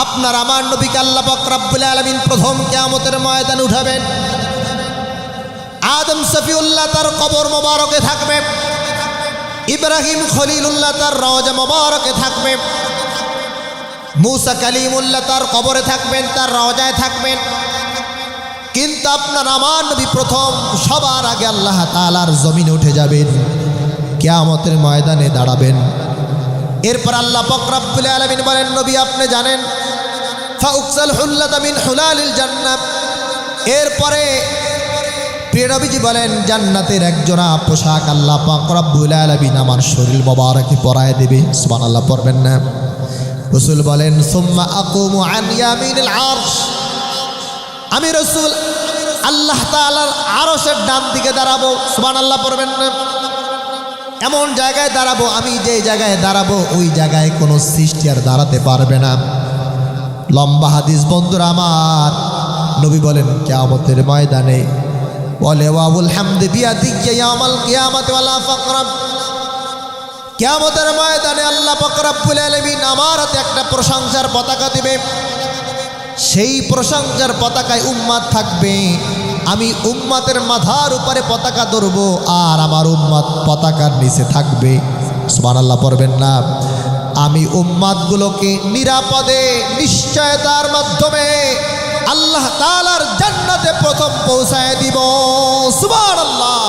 আপনার আমার নবীকে আল্লাহ পাক রব্বুল আলামিন প্রথম কিয়ামতের ময়দানে উঠাবেন। আদম সফিউল্লাহ তার কবর মোবারকে থাকবে, ইব্রাহিম খলিলুল্লাহ তার রওজা মোবারকে থাকবে, মুসা কালিমুল্লাহ তার কবরে থাকবেন, তার রওজায় থাকবেন। কিন্তু আপনার আমার নবী প্রথম সবার আগে আল্লাহ তাআলার জমিনে উঠে যাবেন, কিয়ামতের ময়দানে দাঁড়াবেন। এরপর আল্লাহ পাক রব্বুল আলামিন বলেন, নবী আপনি জানেন ফাউকসাল হুল্লাতা মিন হুলালিল জান্নাত। এরপরে প্রিয় নবীজি বলেন, জান্নাতের একজোড়া পোশাক আল্লাহ পাক রব্বুল আলামিন আমার শরীর মোবারকে পরায় দেবে। সুবহানাল্লাহ পড়বেন না? রাসূল বলেন, সুম্মা আকুমু আন ইয়ামিনিল আরশ। আমি রাসূল আল্লাহ তাআলার আরশের ডান দিকে দাঁড়াবো। সুবহানাল্লাহ পড়বেন না? এমন জায়গায় দাঁড়াবো, আমি যে জায়গায় দাঁড়াবো ওই জায়গায় কোনো সৃষ্টি আর দাঁড়াতে পারবে না। লম্বা হাদিস বন্ধুরা আমার, নবী বলেন কিয়ামতের ময়দানে বলে ওয়াবুল হামদ বিয়াদিকা ইয়াউমাল কিয়ামাতি ওয়ালা ফাকরাব। কিয়ামতের ময়দানে আল্লাহ পাক রব্বুল আলামিন আমার হাতে একটা প্রশংসার পতাকা দিবে। সেই প্রশংসার পতাকায় উম্মত থাকবে। আমি উম্মতের মাথার উপরে পতাকা ধরবো আর আমার উম্মত পতাকার নিচে থাকবে। সুবহানাল্লাহ পড়বেন না? আমি উম্মতগুলোকে নিরাপদে নিশ্চয়তার মাধ্যমে আল্লাহ তাআলার জান্নাতে প্রথম পৌঁছায় দিব। সুবহানাল্লাহ।